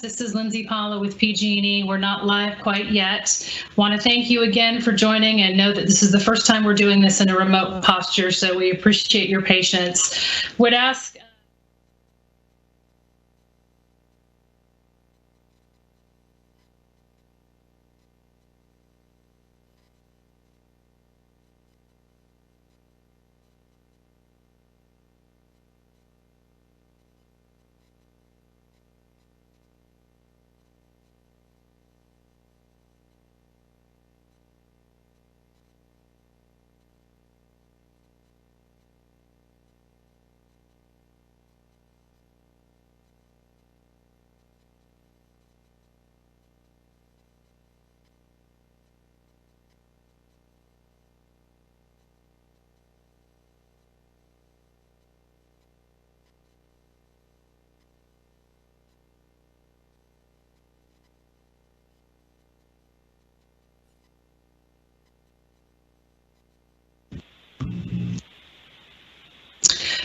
This is Lindsay Paula with PG&E. We're not live quite yet. Want to thank you again for joining and know that this is the first time we're doing this in a remote posture, so we appreciate your patience. Would ask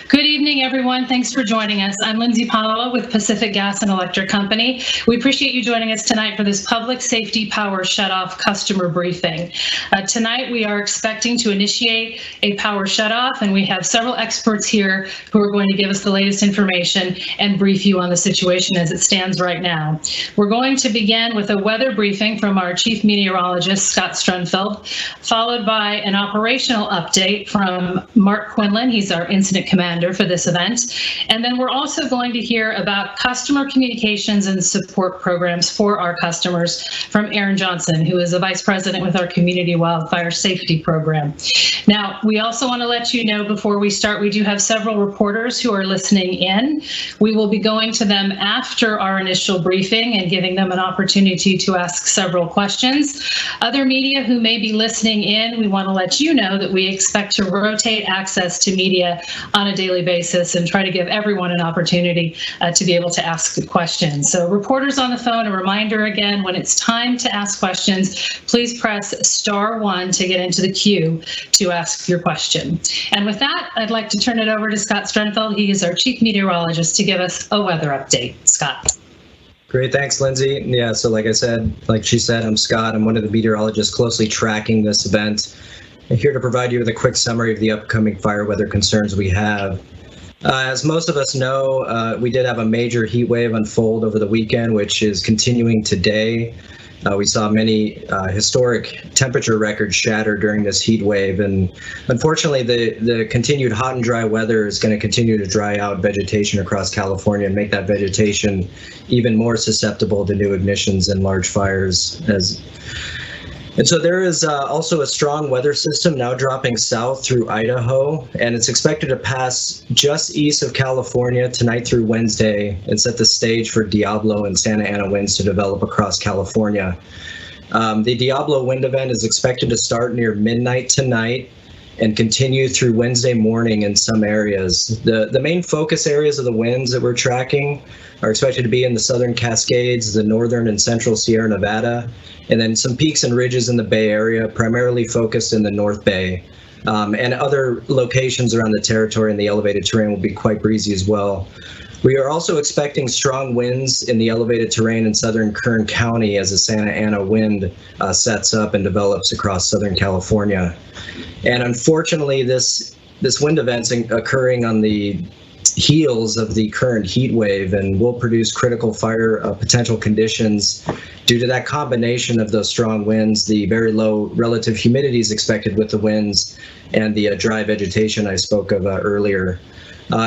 Good evening, everyone. Thanks for joining us. I'm Lindsay Paula with Pacific Gas and Electric Company. We appreciate you joining us tonight for this public safety power shutoff customer briefing. Tonight, we are expecting to initiate a power shutoff, and we have several experts here who are going to give us the latest information and brief you on the situation as it stands right now. We're going to begin with a weather briefing from our Chief Meteorologist, Scott Strunfeld, followed by an operational update from Mark Quinlan. He's our incident commander for this event. And then we're also going to hear about customer communications and support programs for our customers from Aaron Johnson, who is a vice president with our Community Wildfire Safety Program. Now, we also want to let you know before we start, we do have several reporters who are listening in. We will be going to them after our initial briefing and giving them an opportunity to ask several questions. Other media who may be listening in, we want to let you know that we expect to rotate access to media on a daily basis and try to give everyone an opportunity to be able to ask questions. So reporters on the phone, a reminder again, when it's time to ask questions, please press *1 to get into the queue to ask your question. And with that, I'd like to turn it over to Scott Strunfeld. He is our chief meteorologist to give us a weather update. Scott. Great, thanks, Lindsay. Yeah, so like she said, I'm Scott. I'm one of the meteorologists closely tracking this event. I'm here to provide you with a quick summary of the upcoming fire weather concerns we have. As most of us know, we did have a major heat wave unfold over the weekend, which is continuing today. We saw many historic temperature records shatter during this heat wave, and unfortunately the continued hot and dry weather is going to continue to dry out vegetation across California and make that vegetation even more susceptible to new ignitions and large fires. And so there is also a strong weather system now dropping south through Idaho, and it's expected to pass just east of California tonight through Wednesday and set the stage for Diablo and Santa Ana winds to develop across California. The Diablo wind event is expected to start near midnight tonight and continue through Wednesday morning in some areas. The main focus areas of the winds that we're tracking are expected to be in the southern Cascades, the northern and central Sierra Nevada, and then some peaks and ridges in the Bay Area, primarily focused in the North Bay. And other locations around the territory and the elevated terrain will be quite breezy as well. We are also expecting strong winds in the elevated terrain in southern Kern County as the Santa Ana wind sets up and develops across southern California. And unfortunately, this wind event's occurring on the heels of the current heat wave and will produce critical fire potential conditions due to that combination of those strong winds, the very low relative humidity is expected with the winds, and the dry vegetation I spoke of earlier.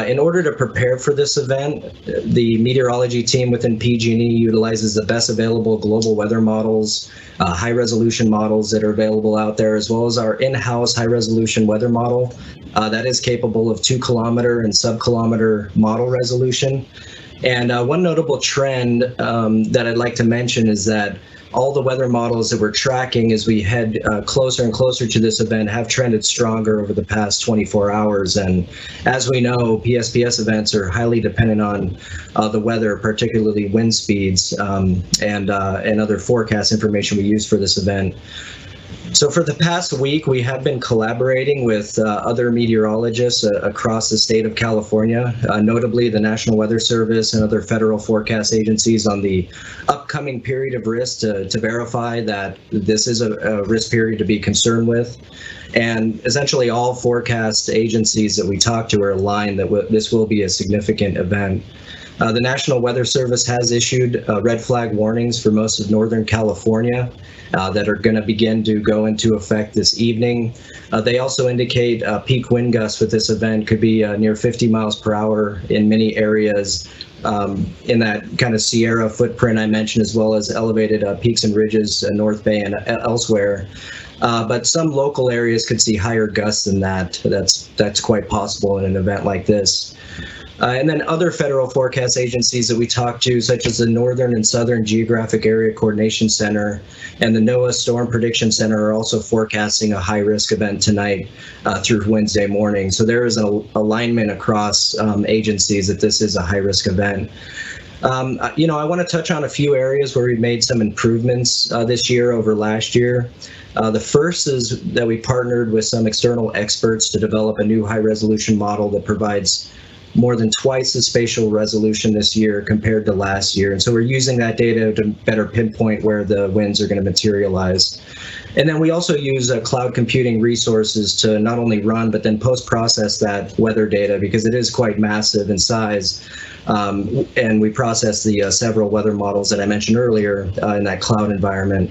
In order to prepare for this event, the meteorology team within PG&E utilizes the best available global weather models, high-resolution models that are available out there, as well as our in-house high-resolution weather model that is capable of 2-kilometer and sub-kilometer model resolution. And one notable trend that I'd like to mention is that all the weather models that we're tracking as we head closer and closer to this event have trended stronger over the past 24 hours. And as we know, PSPS events are highly dependent on the weather, particularly wind speeds and other forecast information we use for this event. So for the past week, we have been collaborating with other meteorologists across the state of California, notably the National Weather Service and other federal forecast agencies on the upcoming period of risk to verify that this is a risk period to be concerned with. And essentially all forecast agencies that we talk to are aligned that this will be a significant event. The National Weather Service has issued red flag warnings for most of Northern California that are going to begin to go into effect this evening. They also indicate peak wind gusts with this event could be near 50 miles per hour in many areas in that kind of Sierra footprint I mentioned, as well as elevated peaks and ridges in North Bay and elsewhere. But some local areas could see higher gusts than that. That's quite possible in an event like this. And then other federal forecast agencies that we talk to, such as the Northern and Southern Geographic Area Coordination Center and the NOAA Storm Prediction Center, are also forecasting a high-risk event tonight through Wednesday morning. So there is an alignment across agencies that this is a high-risk event. I want to touch on a few areas where we've made some improvements this year over last year. The first is that we partnered with some external experts to develop a new high-resolution model that provides more than twice the spatial resolution this year compared to last year. And so we're using that data to better pinpoint where the winds are going to materialize. And then we also use cloud computing resources to not only run, but then post-process that weather data, because it is quite massive in size. And we process the several weather models that I mentioned earlier in that cloud environment.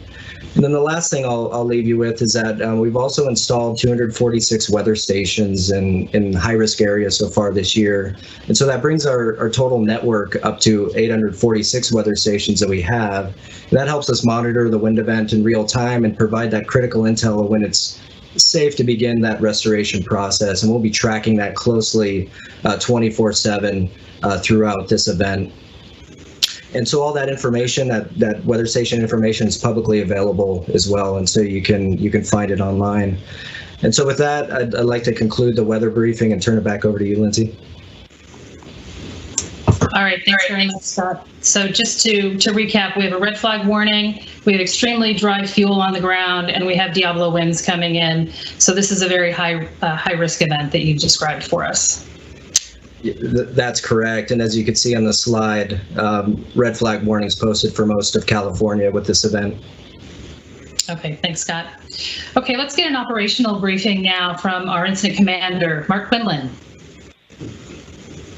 And then the last thing I'll leave you with is that we've also installed 246 weather stations in high-risk areas so far this year. And so that brings our total network up to 846 weather stations that we have. And that helps us monitor the wind event in real time and provide that critical intel when it's safe to begin that restoration process. And we'll be tracking that closely 24/7 throughout this event. And so all that information, that weather station information, is publicly available as well, and so you can find it online. And so with that, I'd like to conclude the weather briefing and turn it back over to you, Lindsay. All right, thanks very much, Scott. So just to recap, we have a red flag warning, we have extremely dry fuel on the ground, and we have Diablo winds coming in. So this is a very high risk event that you've described for us. That's correct. And as you can see on the slide, red flag warnings posted for most of California with this event. Okay, thanks, Scott. Okay, let's get an operational briefing now from our incident commander, Mark Quinlan.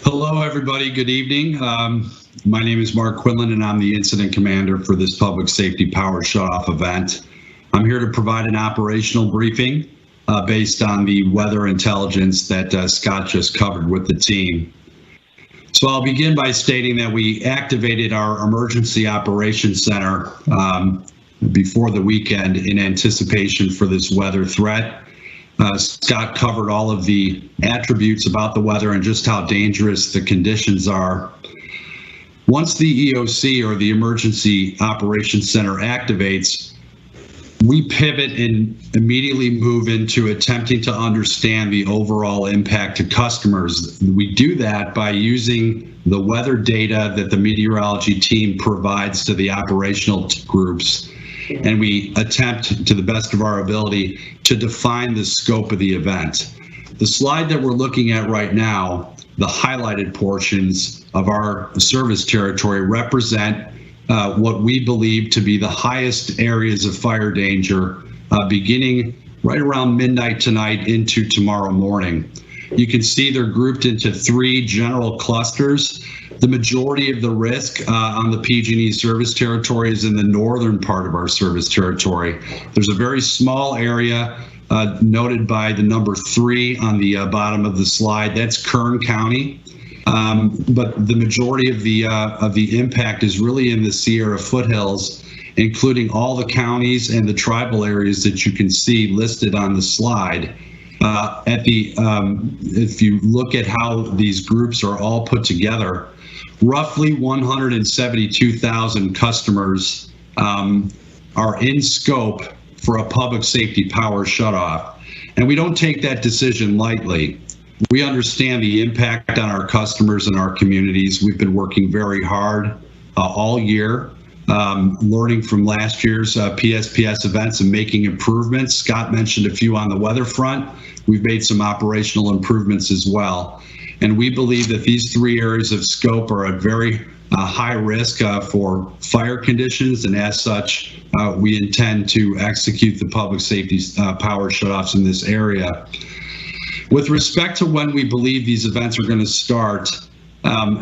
Hello, everybody. Good evening. My name is Mark Quinlan, and I'm the incident commander for this public safety power shutoff event. I'm here to provide an operational briefing based on the weather intelligence that Scott just covered with the team. So I'll begin by stating that we activated our emergency operations center before the weekend in anticipation for this weather threat. Scott covered all of the attributes about the weather and just how dangerous the conditions are. Once the EOC, or the Emergency Operations Center, activates, we pivot and immediately move into attempting to understand the overall impact to customers. We do that by using the weather data that the meteorology team provides to the operational groups, and we attempt to the best of our ability to define the scope of the event. The slide that we're looking at right now, the highlighted portions of our service territory, represent what we believe to be the highest areas of fire danger beginning right around midnight tonight into tomorrow morning. You can see they're grouped into three general clusters. The majority of the risk on the PG&E service territory is in the northern part of our service territory. There's a very small area noted by the number 3 on the bottom of the slide. That's Kern County. But the majority of the impact is really in the Sierra foothills, including all the counties and the tribal areas that you can see listed on the slide. If you look at how these groups are all put together, roughly 172,000 customers are in scope for a public safety power shutoff, and we don't take that decision lightly. We understand the impact on our customers and our communities. We've been working very hard all year learning from last year's PSPS events and making improvements. Scott mentioned a few on the weather front. We've made some operational improvements as well. And we believe that these 3 areas of scope are at very high risk for fire conditions, and as such, we intend to execute the public safety power shutoffs in this area. With respect to when we believe these events are going to start,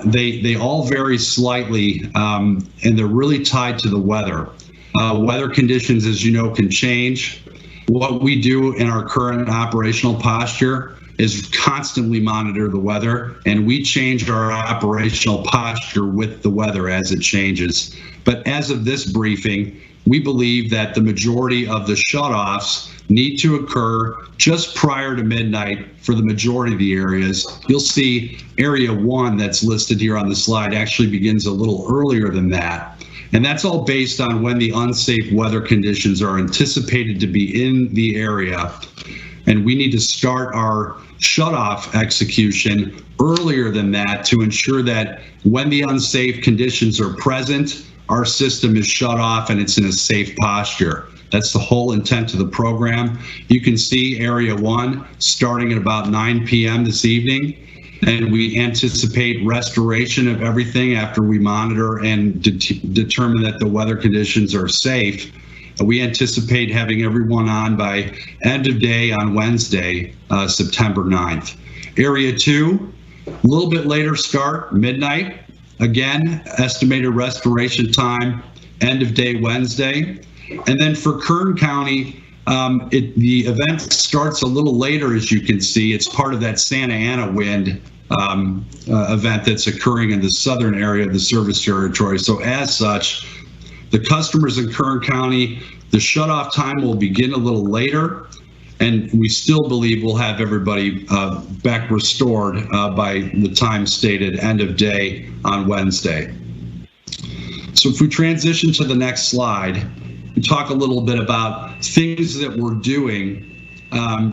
they all vary slightly, and they're really tied to the weather. Weather conditions, as you know, can change. What we do in our current operational posture is constantly monitor the weather, and we change our operational posture with the weather as it changes. But as of this briefing, we believe that the majority of the shutoffs need to occur just prior to midnight for the majority of the areas. You'll see area 1 that's listed here on the slide actually begins a little earlier than that. And that's all based on when the unsafe weather conditions are anticipated to be in the area. And we need to start our shutoff execution earlier than that to ensure that when the unsafe conditions are present, our system is shut off and it's in a safe posture. That's the whole intent of the program. You can see area 1 starting at about 9 p.m. this evening, and we anticipate restoration of everything after we monitor and determine that the weather conditions are safe. We anticipate having everyone on by end of day on Wednesday, September 9th. Area 2, a little bit later start, midnight. Again, estimated restoration time, end of day Wednesday. And then for Kern County, the event starts a little later, as you can see. It's part of that Santa Ana wind event that's occurring in the southern area of the service territory. So as such, the customers in Kern County, the shutoff time will begin a little later, and we still believe we'll have everybody back restored by the time stated, end of day on Wednesday. So if we transition to the next slide, we talk a little bit about things that we're doing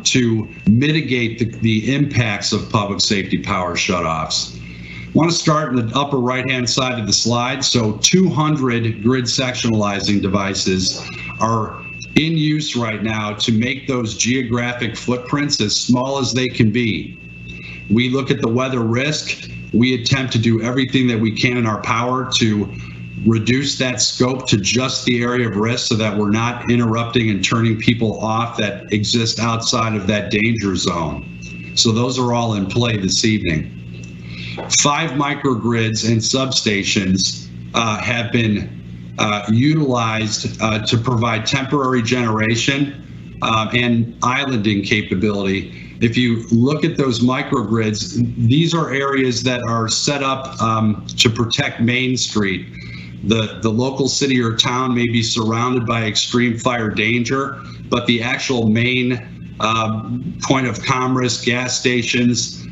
to mitigate the impacts of public safety power shutoffs. I want to start in the upper right-hand side of the slide. So 200 grid sectionalizing devices are in use right now to make those geographic footprints as small as they can be. We look at the weather risk. We attempt to do everything that we can in our power to reduce that scope to just the area of risk so that we're not interrupting and turning people off that exist outside of that danger zone. So those are all in play this evening. 5 microgrids and substations have been utilized to provide temporary generation and islanding capability. If you look at those microgrids, these are areas that are set up to protect Main Street. The local city or town may be surrounded by extreme fire danger, but the actual main point of commerce, gas stations,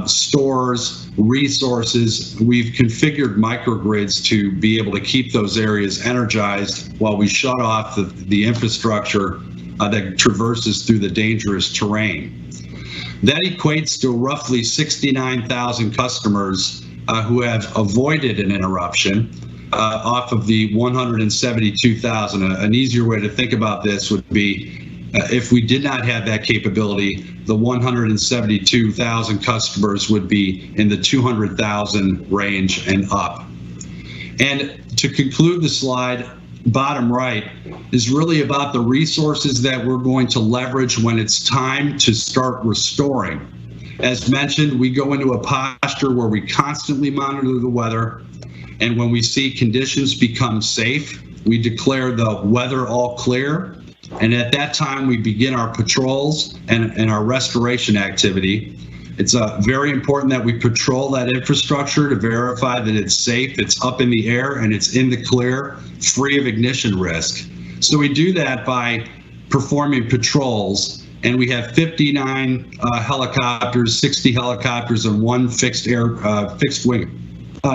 stores, resources, we've configured microgrids to be able to keep those areas energized while we shut off the infrastructure that traverses through the dangerous terrain. That equates to roughly 69,000 customers who have avoided an interruption off of the 172,000. An easier way to think about this would be if we did not have that capability, the 172,000 customers would be in the 200,000 range and up. And to conclude the slide, bottom right is really about the resources that we're going to leverage when it's time to start restoring. As mentioned, we go into a posture where we constantly monitor the weather, and when we see conditions become safe, we declare the weather all clear. And at that time, we begin our patrols and our restoration activity. It's very important that we patrol that infrastructure to verify that it's safe, it's up in the air, and it's in the clear, free of ignition risk. So we do that by performing patrols, and we have 59 helicopters, 60 helicopters, and 1 fixed wing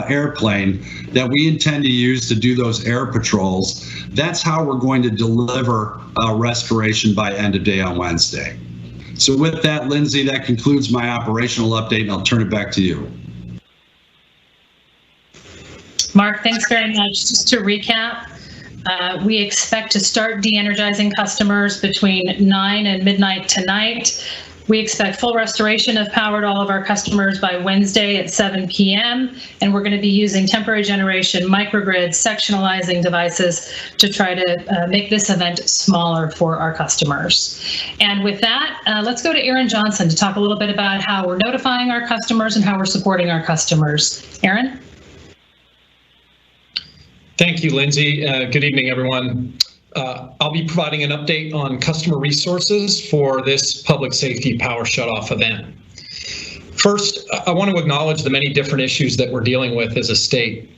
airplane that we intend to use to do those air patrols. That's how we're going to deliver restoration by end of day on Wednesday. So with that, Lindsay, that concludes my operational update, and I'll turn it back to you. Mark, thanks very much. Just to recap, We expect to start de-energizing customers between 9 and midnight tonight. We expect full restoration of power to all of our customers by Wednesday at 7 p.m. And we're going to be using temporary generation microgrid sectionalizing devices to try to make this event smaller for our customers. And with that, let's go to Aaron Johnson to talk a little bit about how we're notifying our customers and how we're supporting our customers. Aaron? Thank you, Lindsay. Good evening, everyone. I'll be providing an update on customer resources for this public safety power shutoff event. First, I want to acknowledge the many different issues that we're dealing with as a state.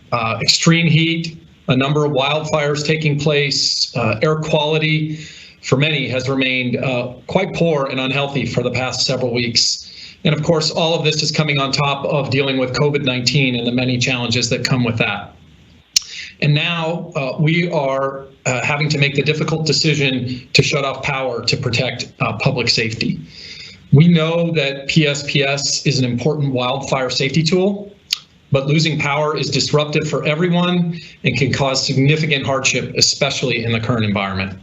Extreme heat, a number of wildfires taking place, air quality for many has remained quite poor and unhealthy for the past several weeks. And of course, all of this is coming on top of dealing with COVID-19 and the many challenges that come with that. And now we are having to make the difficult decision to shut off power to protect public safety. We know that PSPS is an important wildfire safety tool, but losing power is disruptive for everyone and can cause significant hardship, especially in the current environment.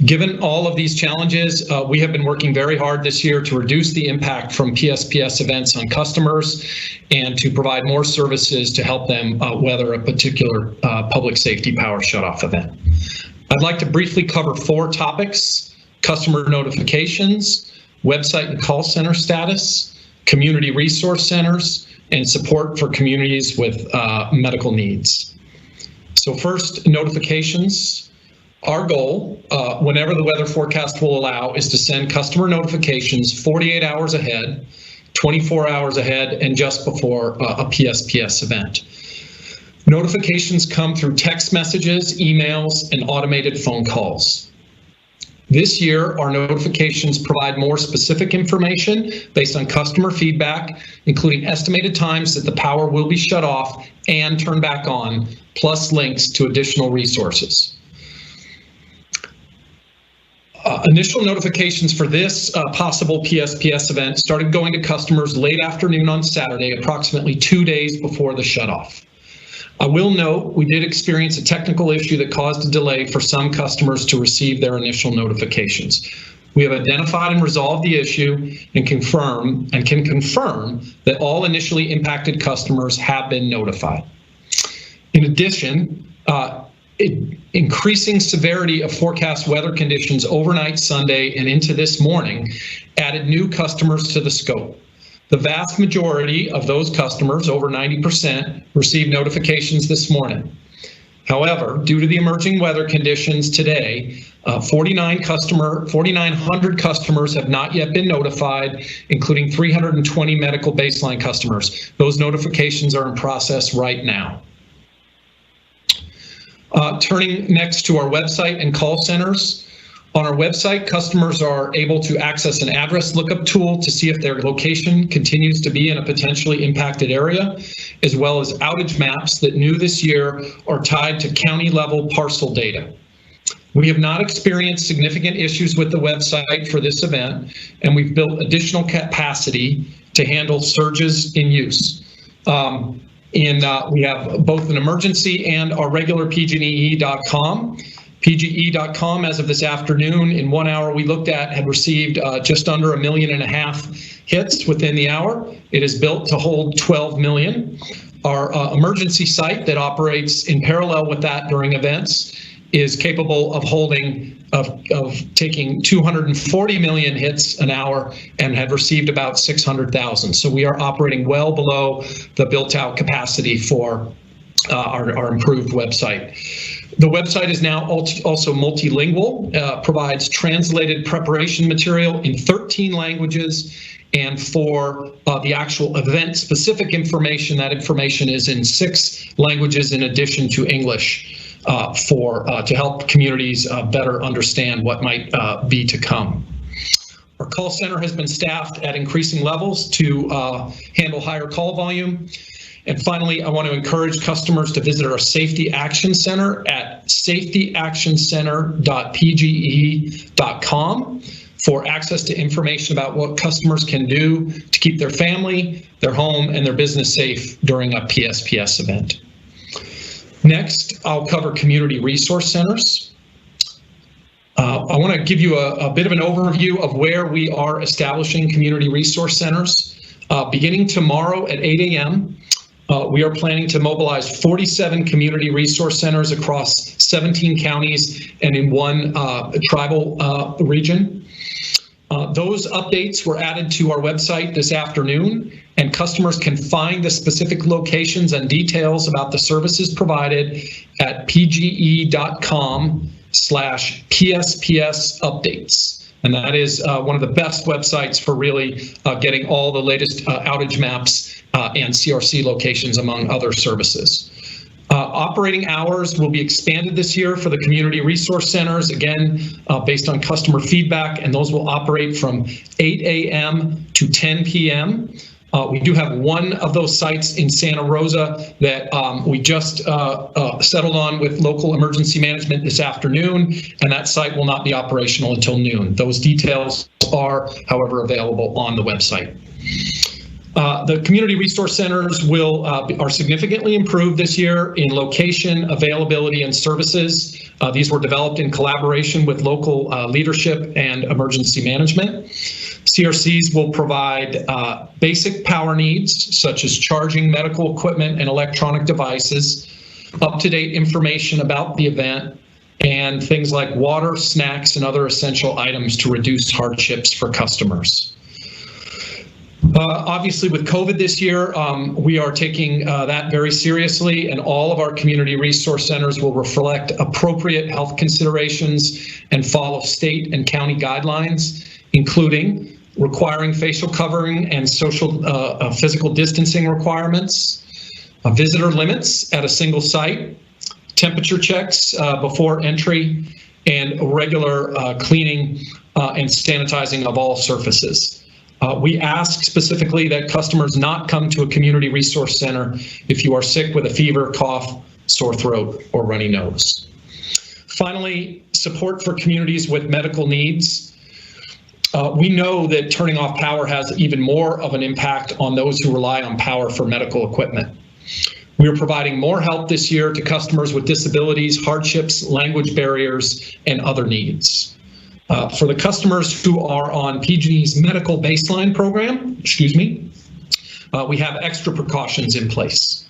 Given all of these challenges, we have been working very hard this year to reduce the impact from PSPS events on customers and to provide more services to help them weather a particular public safety power shutoff event. I'd like to briefly cover 4 topics: customer notifications, website and call center status, community resource centers, and support for communities with medical needs. So first, notifications. Our goal, whenever the weather forecast will allow, is to send customer notifications 48 hours ahead, 24 hours ahead, and just before a PSPS event. Notifications come through text messages, emails, and automated phone calls. This year, our notifications provide more specific information based on customer feedback, including estimated times that the power will be shut off and turned back on, plus links to additional resources. Initial notifications for this possible PSPS event started going to customers late afternoon on Saturday, approximately 2 days before the shutoff. I will note we did experience a technical issue that caused a delay for some customers to receive their initial notifications. We have identified and resolved the issue and can confirm that all initially impacted customers have been notified. In addition, increasing severity of forecast weather conditions overnight Sunday and into this morning added new customers to the scope. The vast majority of those customers, over 90%, received notifications this morning. However, due to the emerging weather conditions today, 4,900 customers have not yet been notified, including 320 medical baseline customers. Those notifications are in process right now. Turning next to our website and call centers. On our website, customers are able to access an address lookup tool to see if their location continues to be in a potentially impacted area, as well as outage maps that new this year are tied to county-level parcel data. We have not experienced significant issues with the website for this event, and we've built additional capacity to handle surges in use. We have both an emergency and our regular PG&E.com. PG&E.com, as of this afternoon, in 1 hour we looked at, had received just under 1.5 million hits within the hour. It is built to hold 12 million. Our emergency site that operates in parallel with that during events is capable of taking 240 million hits an hour and had received about 600,000. So we are operating well below the built-out capacity for our improved website. The website is now also multilingual, provides translated preparation material in 13 languages, and for the actual event-specific information, that information is in 6 languages in addition to English to help communities better understand what might be to come. Our call center has been staffed at increasing levels to handle higher call volume. And finally, I want to encourage customers to visit our Safety Action Center at safetyactioncenter.pge.com for access to information about what customers can do to keep their family, their home, and their business safe during a PSPS event. Next, I'll cover community resource centers. I want to give you a bit of an overview of where we are establishing community resource centers. Beginning tomorrow at 8 a.m., we are planning to mobilize 47 community resource centers across 17 counties and in one tribal region. Those updates were added to our website this afternoon, and customers can find the specific locations and details about the services provided at pge.com/PSPS updates. And that is one of the best websites for really getting all the latest outage maps and CRC locations, among other services. Operating hours will be expanded this year for the community resource centers, again, based on customer feedback, and those will operate from 8 a.m. to 10 p.m. We do have one of those sites in Santa Rosa that we just settled on with local emergency management this afternoon, and that site will not be operational until noon. Those details are, however, available on the website. The community resource centers are significantly improved this year in location, availability, and services. These were developed in collaboration with local leadership and emergency management. CRCs will provide basic power needs, such as charging medical equipment and electronic devices, up-to-date information about the event, and things like water, snacks, and other essential items to reduce hardships for customers. Obviously, with COVID this year, we are taking that very seriously, and all of our community resource centers will reflect appropriate health considerations and follow state and county guidelines, including requiring facial covering and social physical distancing requirements, visitor limits at a single site, temperature checks before entry, and regular cleaning and sanitizing of all surfaces. We ask specifically that customers not come to a community resource center if you are sick with a fever, cough, sore throat, or runny nose. Finally, support for communities with medical needs. We know that turning off power has even more of an impact on those who rely on power for medical equipment. We are providing more help this year to customers with disabilities, hardships, language barriers, and other needs. For the customers who are on PG&E's medical baseline program, we have extra precautions in place.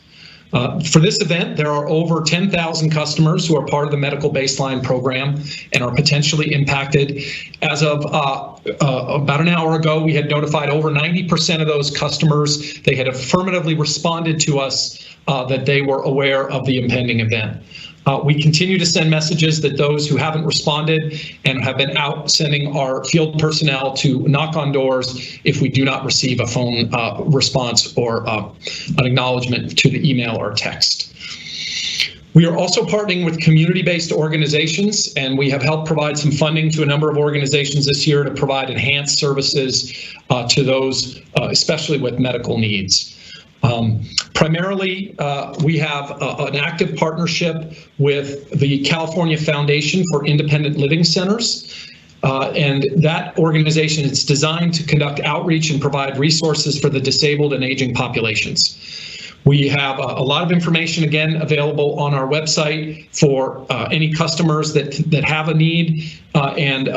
For this event, there are over 10,000 customers who are part of the medical baseline program and are potentially impacted. As of about an hour ago, we had notified over 90% of those customers. They had affirmatively responded to us that they were aware of the impending event. We continue to send messages that those who haven't responded and have been out sending our field personnel to knock on doors if we do not receive a phone response or an acknowledgement to the email or text. We are also partnering with community-based organizations, and we have helped provide some funding to a number of organizations this year to provide enhanced services to those, especially with medical needs. Primarily, we have an active partnership with the California Foundation for Independent Living Centers, and that organization is designed to conduct outreach and provide resources for the disabled and aging populations. We have a lot of information, again, available on our website for any customers that have a need, and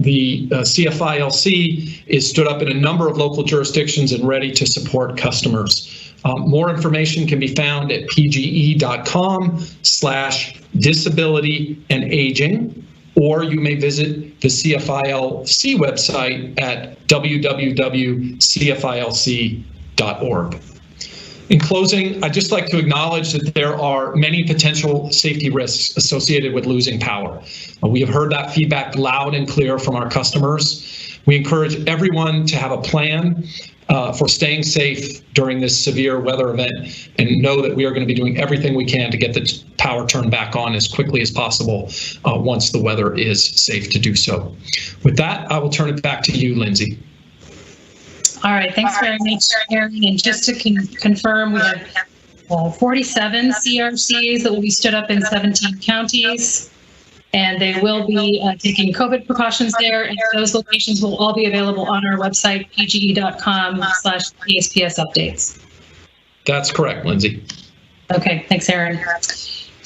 the CFILC is stood up in a number of local jurisdictions and ready to support customers. More information can be found at pge.com/disability and aging, or you may visit the CFILC website at www.cfilc.org. In closing, I'd just like to acknowledge that there are many potential safety risks associated with losing power. We have heard that feedback loud and clear from our customers. We encourage everyone to have a plan for staying safe during this severe weather event, and know that we are going to be doing everything we can to get the power turned back on as quickly as possible once the weather is safe to do so. With that, I will turn it back to you, Lindsay. All right, thanks very much, Aaron. And just to confirm, we have 47 CRCs that will be stood up in 17 counties, and they will be taking COVID precautions there, and those locations will all be available on our website, pge.com/PSPS updates. That's correct, Lindsay. Okay, thanks, Aaron.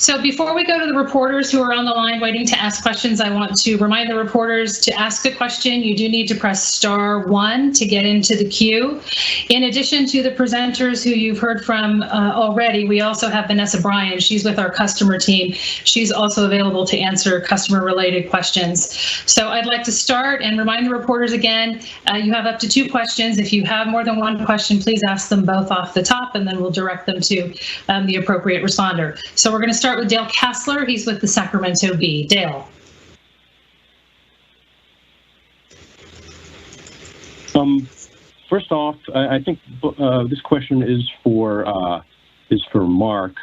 So before we go to the reporters who are on the line waiting to ask questions, I want to remind the reporters to ask a question. You do need to press *1 to get into the queue. In addition to the presenters who you've heard from already, we also have Vanessa Bryan. She's with our customer team. She's also available to answer customer-related questions. So I'd like to start and remind the reporters again, you have up to 2 questions. If you have more than 1 question, please ask them both off the top, and then we'll direct them to the appropriate responder. So we're going to start with Dale Kessler. He's with the Sacramento Bee. Dale. First off, I think this question is for Mark.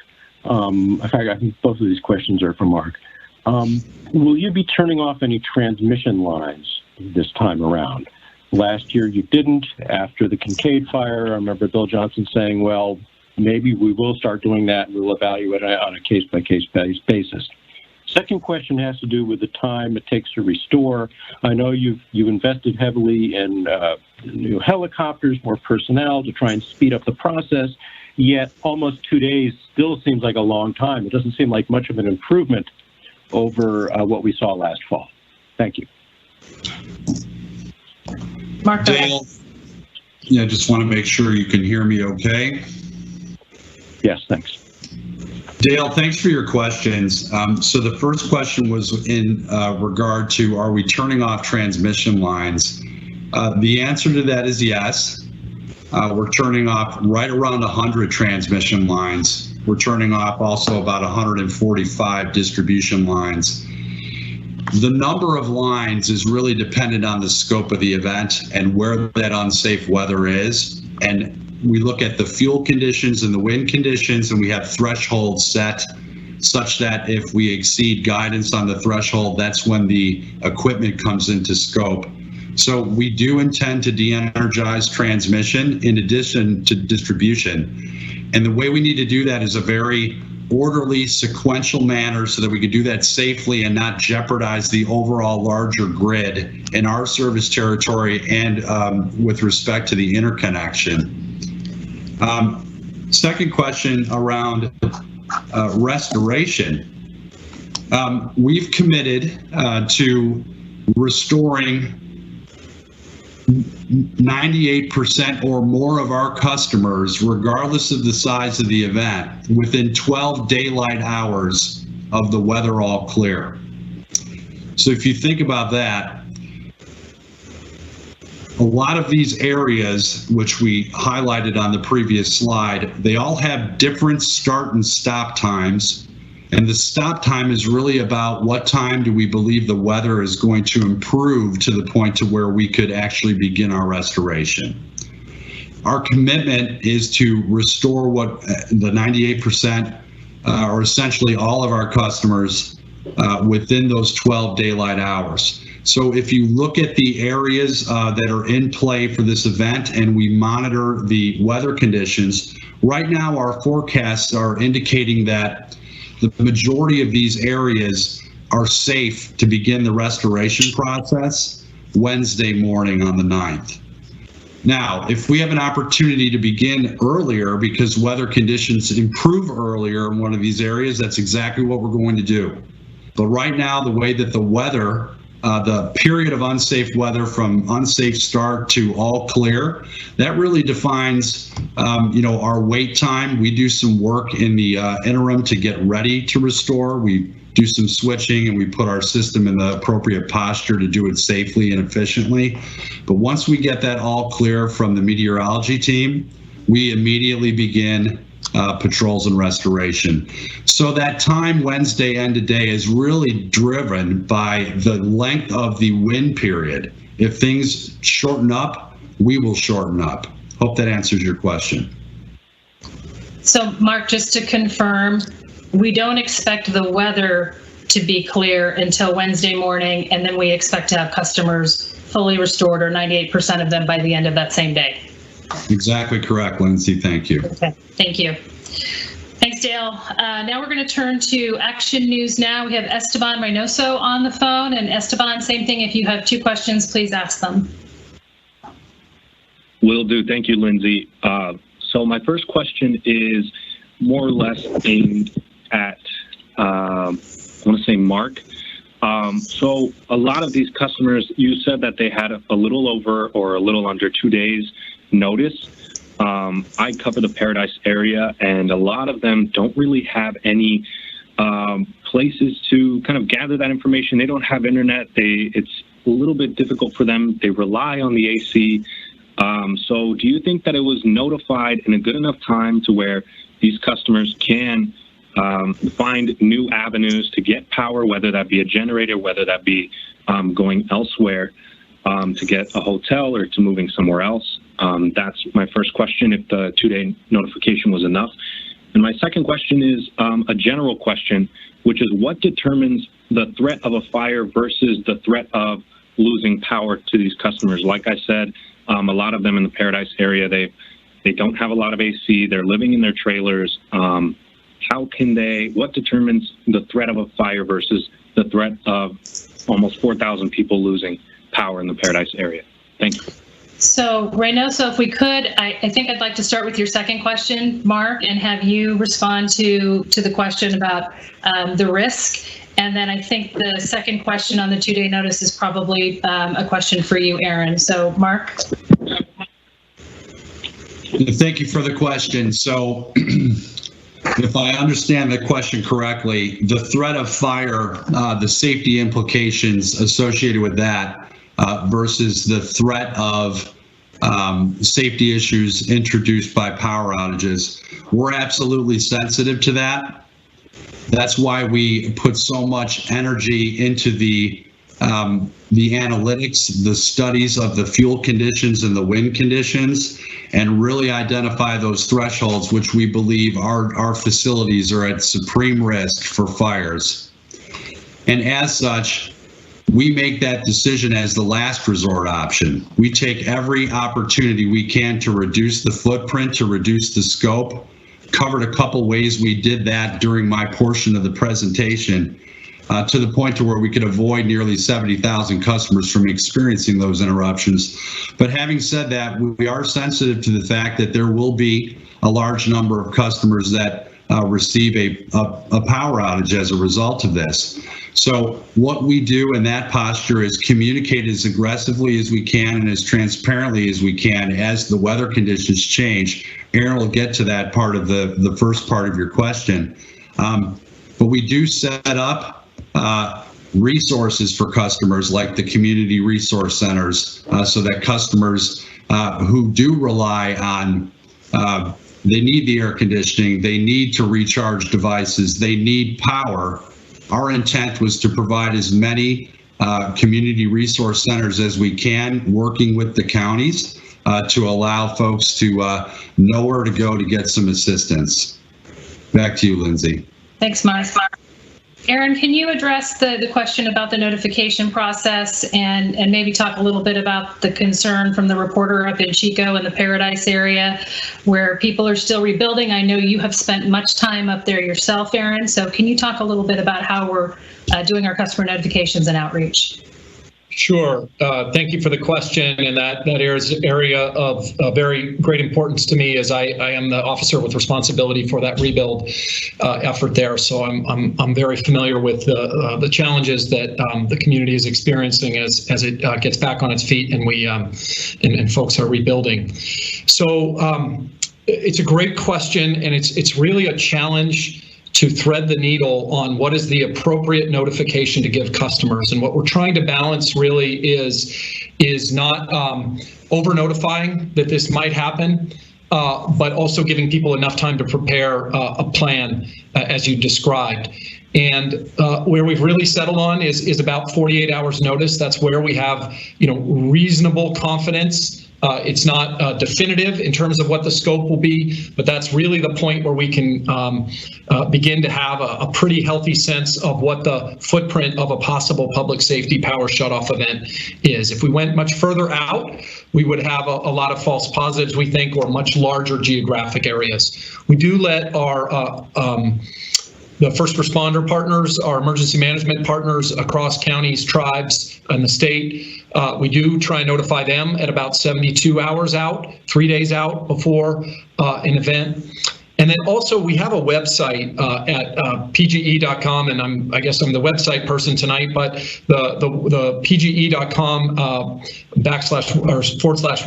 In fact, I think both of these questions are for Mark. Will you be turning off any transmission lines this time around? Last year you didn't. After the Kincaid fire, I remember Bill Johnson saying, well, maybe we will start doing that. We'll evaluate it on a case-by-case basis. Second question has to do with the time it takes to restore. I know you've invested heavily in new helicopters, more personnel to try and speed up the process, yet almost 2 days still seems like a long time. It doesn't seem like much of an improvement over what we saw last fall. Thank you. Mark. Dale, yeah, just want to make sure you can hear me okay. Yes, thanks. Dale, thanks for your questions. So the first question was in regard to, are we turning off transmission lines? The answer to that is yes. We're turning off right around 100 transmission lines. We're turning off also about 145 distribution lines. The number of lines is really dependent on the scope of the event and where that unsafe weather is. And we look at the fuel conditions and the wind conditions, and we have thresholds set such that if we exceed guidance on the threshold, that's when the equipment comes into scope. So we do intend to de-energize transmission in addition to distribution. And the way we need to do that is a very orderly, sequential manner so that we can do that safely and not jeopardize the overall larger grid in our service territory and with respect to the interconnection. Second question around restoration. We've committed to restoring 98% or more of our customers, regardless of the size of the event, within 12 daylight hours of the weather all clear. So if you think about that, a lot of these areas, which we highlighted on the previous slide, they all have different start and stop times. And the stop time is really about what time do we believe the weather is going to improve to the point to where we could actually begin our restoration. Our commitment is to restore what the 98% or essentially all of our customers within those 12 daylight hours. So if you look at the areas that are in play for this event and we monitor the weather conditions, right now our forecasts are indicating that the majority of these areas are safe to begin the restoration process Wednesday morning on the 9th. Now, if we have an opportunity to begin earlier because weather conditions improve earlier in one of these areas, that's exactly what we're going to do. But right now, the way that the weather, the period of unsafe weather from unsafe start to all clear, that really defines, our wait time. We do some work in the interim to get ready to restore. We do some switching and we put our system in the appropriate posture to do it safely and efficiently. But once we get that all clear from the meteorology team, we immediately begin patrols and restoration. So that time Wednesday end of day is really driven by the length of the wind period. If things shorten up, we will shorten up. Hope that answers your question. So Mark, just to confirm, we don't expect the weather to be clear until Wednesday morning, and then we expect to have customers fully restored, or 98% of them, by the end of that same day. Exactly correct, Lindsay. Thank you. Okay, thank you. Thanks, Dale. Now we're going to turn to Action News Now. We have Esteban Reynoso on the phone. And Esteban, same thing. If you have 2 questions, please ask them. Will do. Thank you, Lindsay. So my first question is more or less aimed at I want to say Mark. So a lot of these customers, you said that they had a little over or a little under 2 days notice. I cover the Paradise area, and a lot of them don't really have any places to kind of gather that information. They don't have internet. It's a little bit difficult for them. They rely on the AC. So do you think that it was notified in a good enough time to where these customers can find new avenues to get power, whether that be a generator, whether that be going elsewhere to get a hotel or to moving somewhere else? That's my first question, if the 2-day notification was enough. And my second question is a general question, which is what determines the threat of a fire versus the threat of losing power to these customers? Like I said, a lot of them in the Paradise area, they don't have a lot of AC. They're living in their trailers. What determines the threat of a fire versus the threat of almost 4,000 people losing power in the Paradise area? Thank you. So Reynoso, if we could, I think I'd like to start with your second question, Mark, and have you respond to the question about the risk. And then I think the second question on the 2-day notice is probably a question for you, Aaron. So Mark. Thank you for the question. So if I understand the question correctly, the threat of fire, the safety implications associated with that versus the threat of safety issues introduced by power outages. We're absolutely sensitive to that. That's why we put so much energy into the analytics, the studies of the fuel conditions and the wind conditions, and really identify those thresholds, which we believe our facilities are at supreme risk for fires. And as such, we make that decision as the last resort option. We take every opportunity we can to reduce the footprint, to reduce the scope. Covered a couple ways we did that during my portion of the presentation, to the point to where we could avoid nearly 70,000 customers from experiencing those interruptions. But having said that, we are sensitive to the fact that there will be a large number of customers that receive a power outage as a result of this. So what we do in that posture is communicate as aggressively as we can and as transparently as we can as the weather conditions change. Aaron will get to that part of the first part of your question. But we do set up resources for customers like the community resource centers so that customers who do rely on they need the air conditioning, they need to recharge devices, they need power. Our intent was to provide as many community resource centers as we can, working with the counties to allow folks to know where to go to get some assistance. Back to you, Lindsay. Thanks, Mark. Aaron, can you address the question about the notification process and maybe talk a little bit about the concern from the reporter up in Chico in the Paradise area where people are still rebuilding? I know you have spent much time up there yourself, Aaron, so can you talk a little bit about how we're doing our customer notifications and outreach? Sure. Thank you for the question, and that area of very great importance to me as I am the officer with responsibility for that rebuild effort there. So I'm very familiar with the challenges that the community is experiencing as it gets back on its feet and we and folks are rebuilding. So it's a great question, and it's really a challenge to thread the needle on what is the appropriate notification to give customers. And what we're trying to balance really is not over notifying that this might happen, but also giving people enough time to prepare a plan as you described. And where we've really settled on is about 48 hours notice. That's where we have, reasonable confidence. It's not definitive in terms of what the scope will be, but that's really the point where we can begin to have a pretty healthy sense of what the footprint of a possible public safety power shutoff event is. If we went much further out, we would have a lot of false positives, we think, or much larger geographic areas. We do let our the first responder partners, our emergency management partners across counties, tribes, and the state, we do try and notify them at about 72 hours out, 3 days out before an event. And then also we have a website at pge.com, and I guess I'm the website person tonight, but the pge.com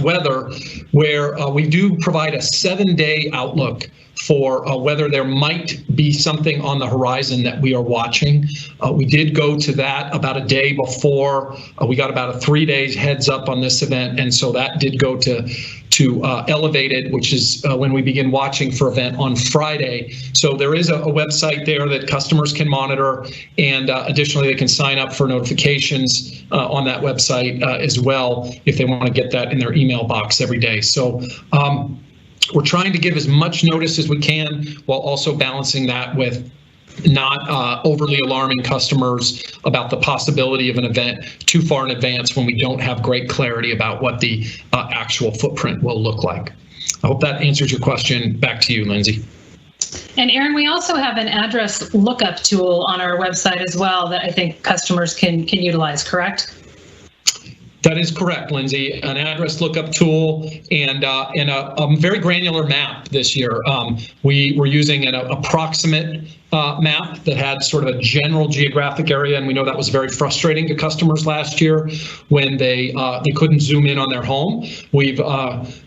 /weather, where we do provide a 7-day outlook for whether there might be something on the horizon that we are watching. We did go to that about a day before. We got about a 3 days heads up on this event, and so that did go to elevated, which is when we begin watching for event on Friday. So there is a website there that customers can monitor, and additionally they can sign up for notifications on that website as well if they want to get that in their email box every day. So we're trying to give as much notice as we can while also balancing that with not overly alarming customers about the possibility of an event too far in advance when we don't have great clarity about what the actual footprint will look like. I hope that answers your question. Back to you, Lindsay. And Aaron, we also have an address lookup tool on our website as well that I think customers can utilize, correct? That is correct, Lindsay. An address lookup tool and a very granular map this year. We were using an approximate map that had sort of a general geographic area, and we know that was very frustrating to customers last year when they couldn't zoom in on their home. We've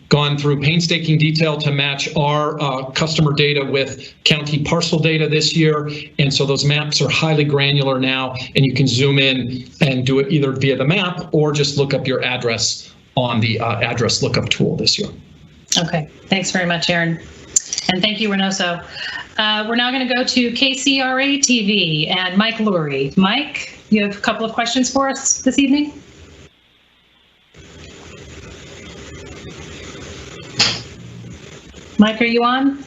gone through painstaking detail to match our customer data with county parcel data this year, and so those maps are highly granular now, and you can zoom in and do it either via the map or just look up your address on the address lookup tool this year. Okay, thanks very much, Aaron. And thank you, Reynoso. We're now going to go to KCRA TV and Mike Lurie. Mike, you have a couple of questions for us this evening? Mike, are you on?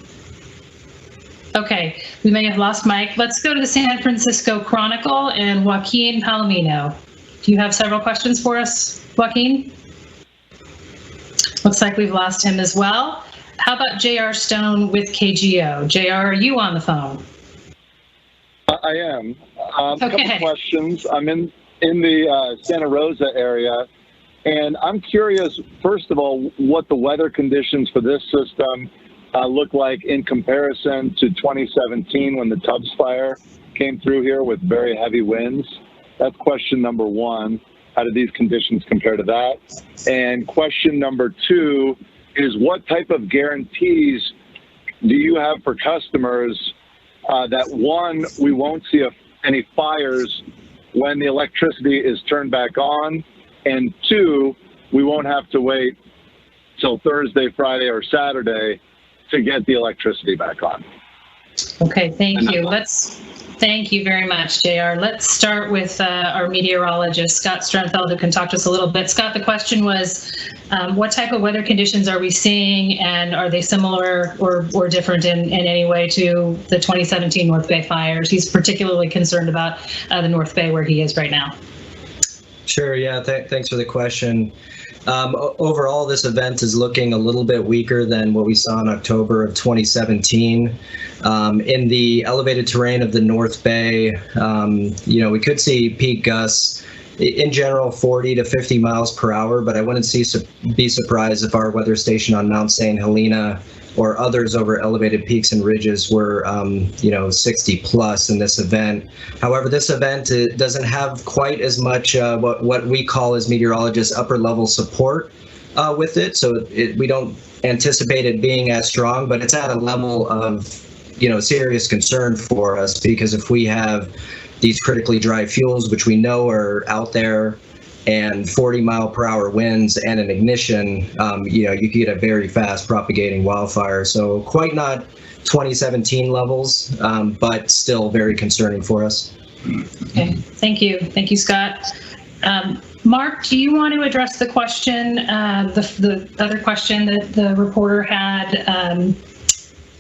Okay, we may have lost Mike. Let's go to the San Francisco Chronicle and Joaquin Palomino. Do you have several questions for us, Joaquin? Looks like we've lost him as well. How about J.R. Stone with KGO? J.R., are you on the phone? I am. A couple Okay. questions. I'm in the Santa Rosa area, and I'm curious, first of all, what the weather conditions for this system look like in comparison to 2017 when the Tubbs fire came through here with very heavy winds. That's question number one. How do these conditions compare to that? And question number two is, what type of guarantees do you have for customers that, one, we won't see any fires when the electricity is turned back on, and two, we won't have to wait till Thursday, Friday, or Saturday to get the electricity back on? Okay, thank you. Thank you very much, JR. Let's start with our meteorologist, Scott Sternfeld, who can talk to us a little bit. Scott, the question was, what type of weather conditions are we seeing, and are they similar or different in any way to the 2017 North Bay fires? He's particularly concerned about the North Bay where he is right now. Sure, yeah, thanks for the question. Overall, this event is looking a little bit weaker than what we saw in October of 2017. In the elevated terrain of the North Bay, we could see peak gusts, in general, 40 to 50 miles per hour, but I wouldn't be surprised if our weather station on Mount St. Helena or others over elevated peaks and ridges were, 60 plus in this event. However, this event doesn't have quite as much what we call as meteorologists upper level support with it. So we don't anticipate it being as strong, but it's at a level of, serious concern for us, because if we have these critically dry fuels, which we know are out there, and 40 mile per hour winds and an ignition, you could get a very fast propagating wildfire. So quite not 2017 levels, but still very concerning for us. Okay, thank you. Thank you, Scott. Mark, do you want to address the question, the other question that the reporter had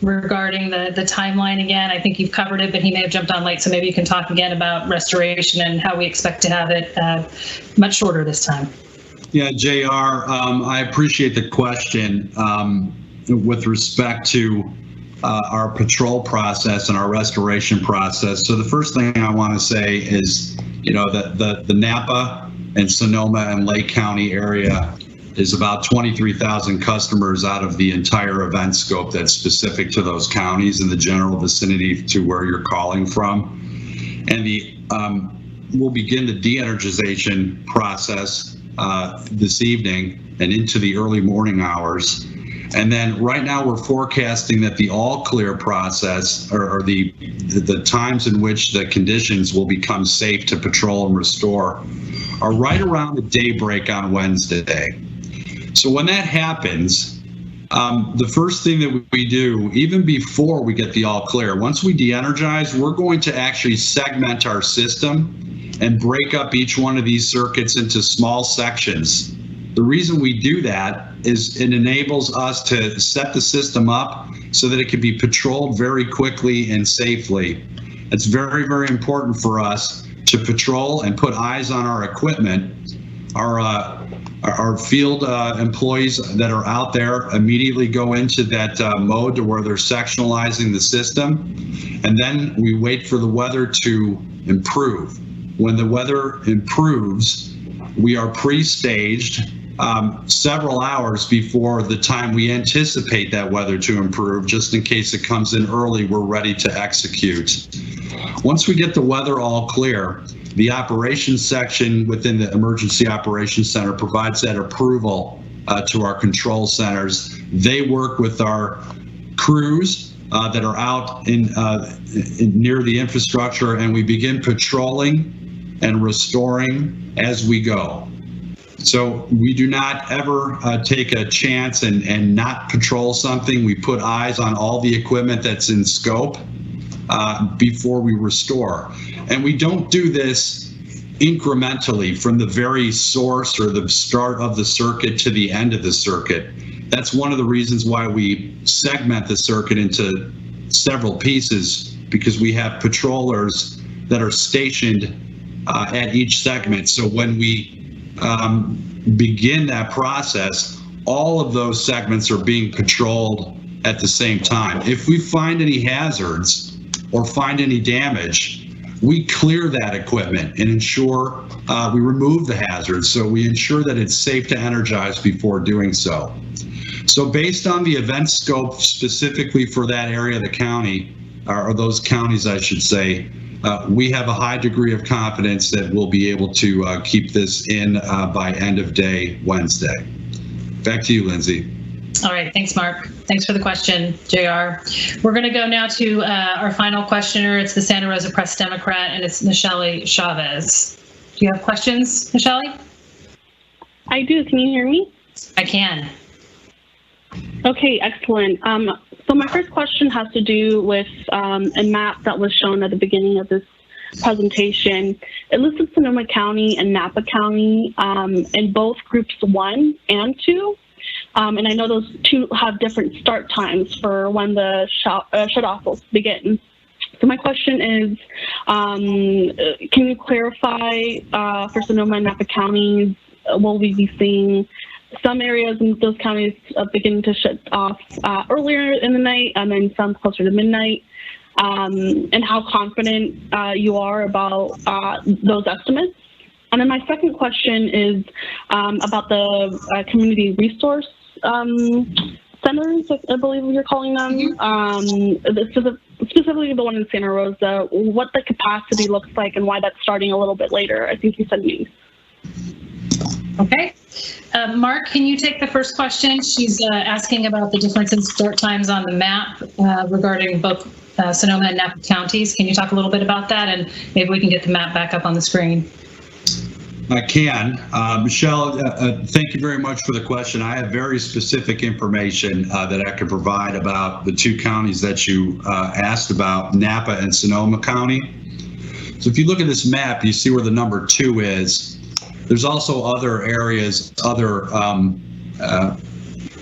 regarding the timeline again? I think you've covered it, but he may have jumped on late, so maybe you can talk again about restoration and how we expect to have it much shorter this time. Yeah, JR, I appreciate the question with respect to our patrol process and our restoration process. So the first thing I want to say is, that the Napa and Sonoma and Lake County area is about 23,000 customers out of the entire event scope that's specific to those counties in the general vicinity to where you're calling from. And we'll begin the de-energization process this evening and into the early morning hours. And then right now we're forecasting that the all clear process, or the times in which the conditions will become safe to patrol and restore, are right around the daybreak on Wednesday. So when that happens, the first thing that we do, even before we get the all clear, once we de-energize, we're going to actually segment our system and break up each one of these circuits into small sections. The reason we do that is it enables us to set the system up so that it can be patrolled very quickly and safely. It's very, very important for us to patrol and put eyes on our equipment. Our field employees that are out there immediately go into that mode to where they're sectionalizing the system, and then we wait for the weather to improve. When the weather improves, we are pre-staged several hours before the time we anticipate that weather to improve. Just in case it comes in early, we're ready to execute. Once we get the weather all clear, the operations section within the Emergency Operations Center provides that approval to our control centers. They work with our crews that are out in near the infrastructure, and we begin patrolling and restoring as we go. So we do not ever take a chance and not patrol something. We put eyes on all the equipment that's in scope before we restore. And we don't do this incrementally from the very source or the start of the circuit to the end of the circuit. That's one of the reasons why we segment the circuit into several pieces, because we have patrollers that are stationed at each segment. So when we begin that process, all of those segments are being patrolled at the same time. If we find any hazards or find any damage, we clear that equipment and ensure we remove the hazards. So we ensure that it's safe to energize before doing so. So based on the event scope specifically for that area of the county, or those counties, I should say, we have a high degree of confidence that we'll be able to keep this in by end of day Wednesday. Back to you, Lindsay. All right, thanks, Mark. Thanks for the question, JR. We're going to go now to our final questioner. It's the Santa Rosa Press Democrat, and it's Michelle Chavez. Do you have questions, Michelle? I do. Can you hear me? I can. Okay, excellent. So my first question has to do with a map that was shown at the beginning of this presentation. It listed Sonoma County and Napa County in both groups 1 and 2. And I know those two have different start times for when the shutoff will begin. So my question is, can you clarify for Sonoma and Napa counties, will we be seeing some areas in those counties begin to shut off earlier in the night and then some closer to midnight? And how confident you are about those estimates? And then my second question is about the community resource centers, I believe you're calling them, specifically the one in Santa Rosa, what the capacity looks like and why that's starting a little bit later. I think you said May. Okay. Mark, can you take the first question? She's asking about the difference in start times on the map regarding both Sonoma and Napa counties. Can you talk a little bit about that? And maybe we can get the map back up on the screen. I can. Michelle, thank you very much for the question. I have very specific information that I can provide about the two counties that you asked about, Napa and Sonoma County. So if you look at this map, you see where the number 2 is. There's also other areas,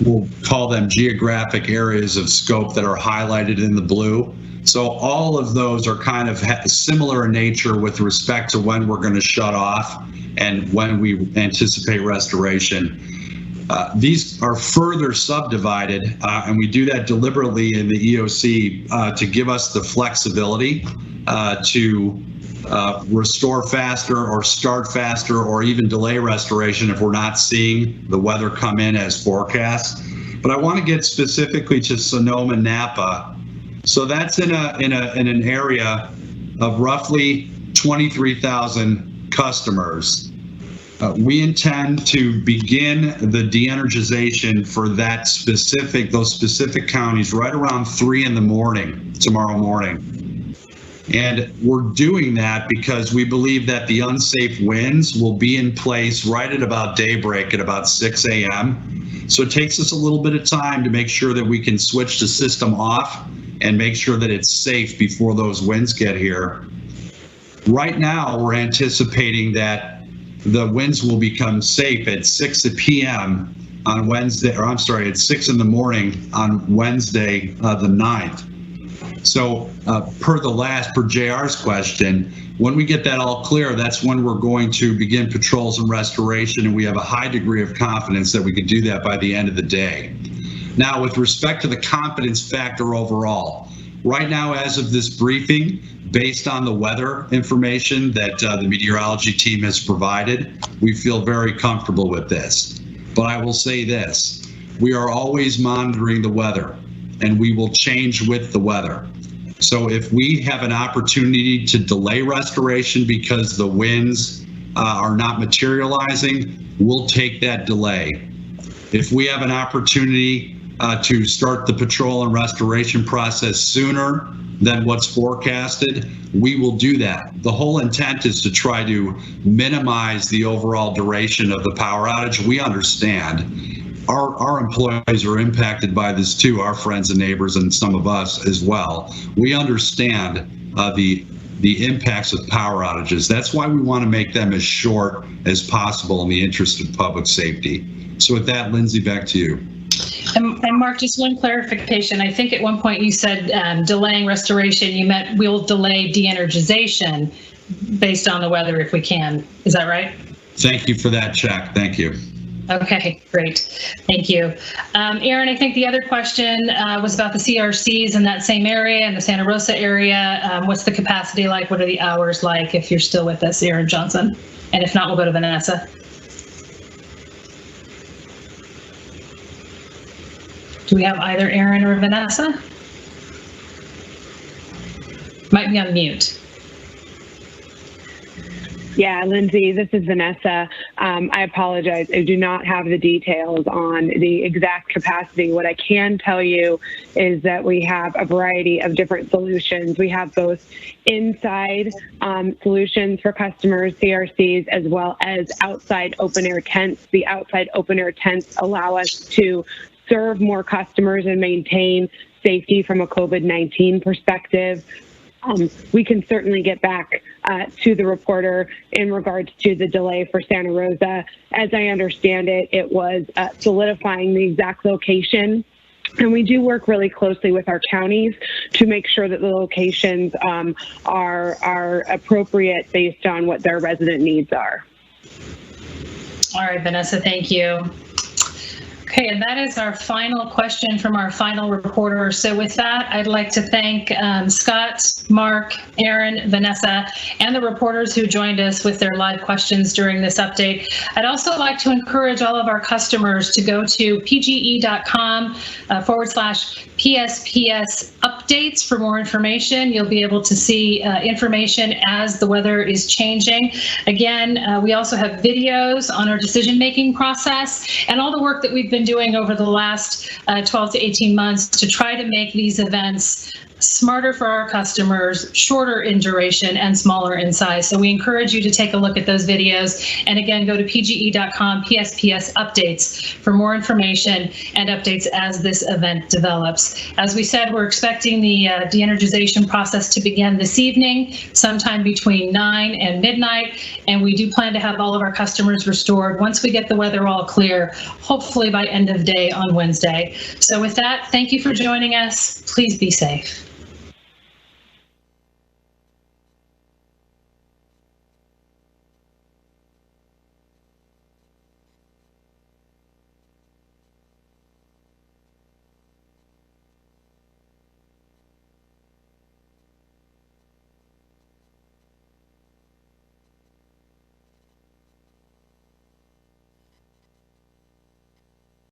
we'll call them geographic areas of scope that are highlighted in the blue. So all of those are kind of similar in nature with respect to when we're going to shut off and when we anticipate restoration. These are further subdivided, and we do that deliberately in the EOC to give us the flexibility to restore faster or start faster or even delay restoration if we're not seeing the weather come in as forecast. But I want to get specifically to Sonoma Napa. So that's in an area of roughly 23,000 customers. We intend to begin the de-energization for those specific counties right around 3 in the morning tomorrow morning. And we're doing that because we believe that the unsafe winds will be in place right at about daybreak at about 6 a.m. So it takes us a little bit of time to make sure that we can switch the system off and make sure that it's safe before those winds get here. Right now, we're anticipating that the winds will become safe at 6 p.m. on Wednesday, or I'm sorry, at 6 in the morning on Wednesday, the 9th. So per JR's question, when we get that all clear, that's when we're going to begin patrols and restoration, and we have a high degree of confidence that we could do that by the end of the day. Now, with respect to the confidence factor overall, right now, as of this briefing, based on the weather information that the meteorology team has provided, we feel very comfortable with this. But I will say this, we are always monitoring the weather, and we will change with the weather. So if we have an opportunity to delay restoration because the winds are not materializing, we'll take that delay. If we have an opportunity to start the patrol and restoration process sooner than what's forecasted, we will do that. The whole intent is to try to minimize the overall duration of the power outage. We understand our employees are impacted by this too, our friends and neighbors and some of us as well. We understand the impacts of power outages. That's why we want to make them as short as possible in the interest of public safety. So with that, Lindsay, back to you. And Mark, just one clarification. I think at one point you said delaying restoration, you meant we'll delay de-energization based on the weather if we can. Is that right? Thank you for that check. Thank you. Okay, great. Thank you. Aaron, I think the other question was about the CRCs in that same area, in the Santa Rosa area. What's the capacity like? What are the hours like? If you're still with us, Aaron Johnson. And if not, we'll go to Vanessa. Do we have either Aaron or Vanessa? Might be on mute. Yeah, Lindsay, this is Vanessa. I apologize. I do not have the details on the exact capacity. What I can tell you is that we have a variety of different solutions. We have both inside solutions for customers, CRCs, as well as outside open air tents. The outside open air tents allow us to serve more customers and maintain safety from a COVID-19 perspective. We can certainly get back to the reporter in regards to the delay for Santa Rosa. As I understand it, it was solidifying the exact location. And we do work really closely with our counties to make sure that the locations are appropriate based on what their resident needs are. All right, Vanessa, thank you. Okay, and that is our final question from our final reporter. So with that, I'd like to thank Scott, Mark, Aaron, Vanessa, and the reporters who joined us with their live questions during this update. I'd also like to encourage all of our customers to go to pge.com/PSPS updates for more information. You'll be able to see information as the weather is changing. Again, we also have videos on our decision-making process and all the work that we've been doing over the last 12 to 18 months to try to make these events smarter for our customers, shorter in duration, and smaller in size. So we encourage you to take a look at those videos. And again, go to pge.com/PSPS updates for more information and updates as this event develops. As we said, we're expecting the de-energization process to begin this evening, sometime between 9 and midnight. And we do plan to have all of our customers restored once we get the weather all clear, hopefully by end of day on Wednesday. So with that, thank you for joining us. Please be safe.